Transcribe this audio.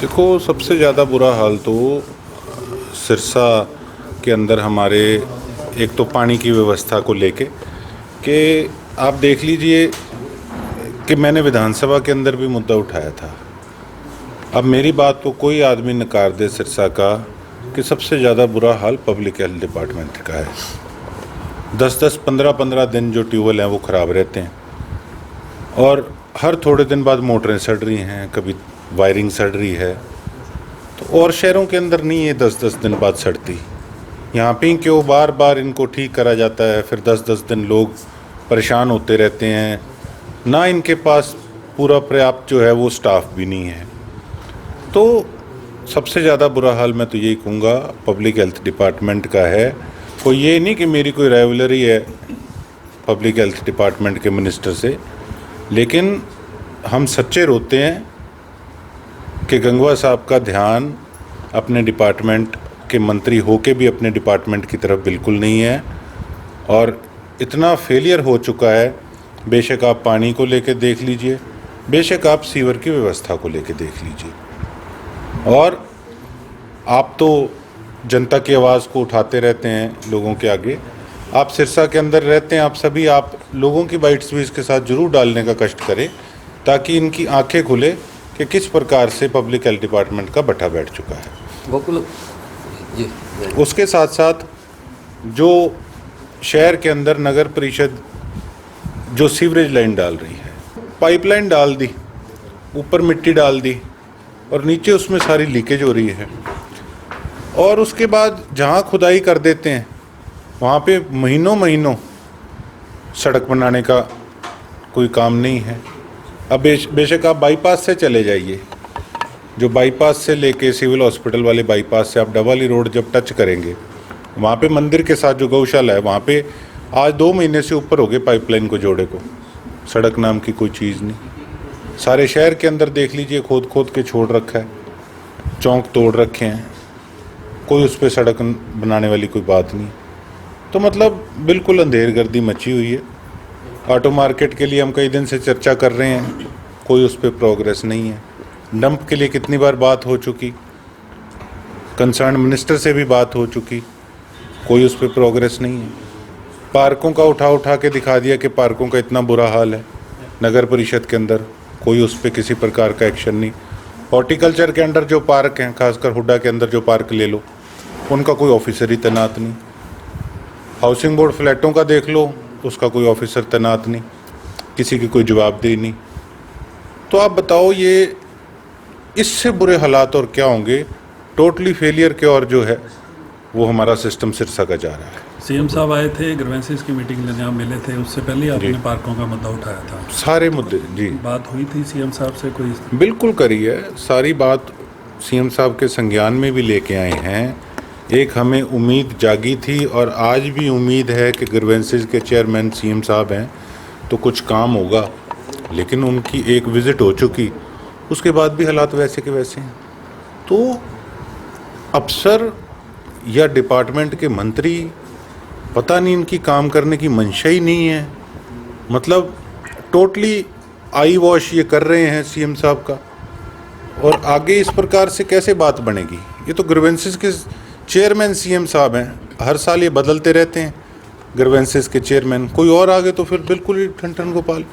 देखो, सबसे ज़्यादा बुरा हाल तो सिरसा के अंदर हमारे एक तो पानी की व्यवस्था को लेके कि आप देख लीजिए कि मैंने विधानसभा के अंदर भी मुद्दा उठाया था। अब मेरी बात को कोई आदमी नकार दे सिरसा का कि सबसे ज़्यादा बुरा हाल पब्लिक हेल्थ डिपार्टमेंट का है। 10-10, 15-15 दिन जो ट्यूबवेल हैं वो ख़राब रहते हैं और हर थोड़े दिन बाद मोटरें सड़ रही हैं, कभी वायरिंग सड़ रही है। तो और शहरों के अंदर नहीं है 10-10 दिन बाद सड़ती, यहाँ पे ही क्यों बार बार इनको ठीक करा जाता है। फिर 10-10 दिन लोग परेशान होते रहते हैं, ना इनके पास पूरा पर्याप्त जो है वो स्टाफ भी नहीं है। तो सबसे ज़्यादा बुरा हाल मैं तो यही कहूँगा पब्लिक हेल्थ डिपार्टमेंट का है। कोई ये नहीं कि मेरी कोई राइवलरी है पब्लिक हेल्थ डिपार्टमेंट के मिनिस्टर से, लेकिन हम सच्चे रोते हैं कि गंगवा साहब का ध्यान अपने डिपार्टमेंट के मंत्री होके भी अपने डिपार्टमेंट की तरफ बिल्कुल नहीं है और इतना फेलियर हो चुका है। बेशक आप पानी को लेके देख लीजिए, बेशक आप सीवर की व्यवस्था को लेके देख लीजिए, और आप तो जनता की आवाज़ को उठाते रहते हैं लोगों के आगे। आप सिरसा के अंदर रहते हैं, आप लोगों की बाइट्स भी इसके साथ ज़रूर डालने का कष्ट करें ताकि इनकी आंखें खुले कि किस प्रकार से पब्लिक हेल्थ डिपार्टमेंट का बट्टा बैठ चुका है। उसके साथ साथ जो शहर के अंदर नगर परिषद जो सीवरेज लाइन डाल रही है, पाइपलाइन डाल दी, ऊपर मिट्टी डाल दी और नीचे उसमें सारी लीकेज हो रही है, और उसके बाद जहाँ खुदाई कर देते हैं वहाँ पे महीनों महीनों सड़क बनाने का कोई काम नहीं है। अब बेशक आप बाईपास से चले जाइए, जो बाईपास से लेके सिविल हॉस्पिटल वाले बाईपास से आप डबल रोड जब टच करेंगे, वहाँ पे मंदिर के साथ जो गौशाला है वहाँ पे आज 2 महीने से ऊपर हो गए पाइपलाइन को जोड़े को, सड़क नाम की कोई चीज़ नहीं। सारे शहर के अंदर देख लीजिए, खोद खोद के छोड़ रखा है, चौक तोड़ रखे हैं, कोई उस पर सड़क बनाने वाली कोई बात नहीं। तो मतलब बिल्कुल अंधेरगर्दी मची हुई है। ऑटो मार्केट के लिए हम कई दिन से चर्चा कर रहे हैं, कोई उस पर प्रोग्रेस नहीं है। डंप के लिए कितनी बार बात हो चुकी, कंसर्न मिनिस्टर से भी बात हो चुकी, कोई उस पर प्रोग्रेस नहीं है। पार्कों का उठा के दिखा दिया कि पार्कों का इतना बुरा हाल है नगर परिषद के अंदर, कोई उस पर किसी प्रकार का एक्शन नहीं। हॉर्टिकल्चर के अंदर जो पार्क हैं, खासकर हुड्डा के अंदर जो पार्क ले लो, उनका कोई ऑफिसर ही तैनात नहीं। हाउसिंग बोर्ड फ्लैटों का देख लो, उसका कोई ऑफिसर तैनात नहीं, किसी की कोई जवाबदेही नहीं। तो आप बताओ ये इससे बुरे हालात और क्या होंगे। टोटली फेलियर के और जो है वो हमारा सिस्टम सिरसा का जा रहा है। सीएम साहब आए थे, ग्रीवेंसेस की मीटिंग लेने आप मिले थे, उससे पहले आपने पार्कों का मुद्दा उठाया था। सारे मुद्दे जी बात हुई थी सीएम साहब से कोई? बिल्कुल करी है, सारी बात सीएम साहब के संज्ञान में भी लेके आए हैं। एक हमें उम्मीद जागी थी और आज भी उम्मीद है कि ग्रीवेंसेस के चेयरमैन सीएम साहब हैं तो कुछ काम होगा, लेकिन उनकी एक विज़िट हो चुकी, उसके बाद भी हालात वैसे के वैसे हैं। तो अफसर या डिपार्टमेंट के मंत्री, पता नहीं इनकी काम करने की मंशा ही नहीं है। मतलब टोटली आई वॉश ये कर रहे हैं सीएम साहब का, और आगे इस प्रकार से कैसे बात बनेगी। ये तो ग्रीवेंसेस के चेयरमैन सीएम साहब हैं, हर साल ये बदलते रहते हैं ग्रीवेंसेस के चेयरमैन। कोई और आगे तो फिर बिल्कुल ही ठन ठन गोपाल।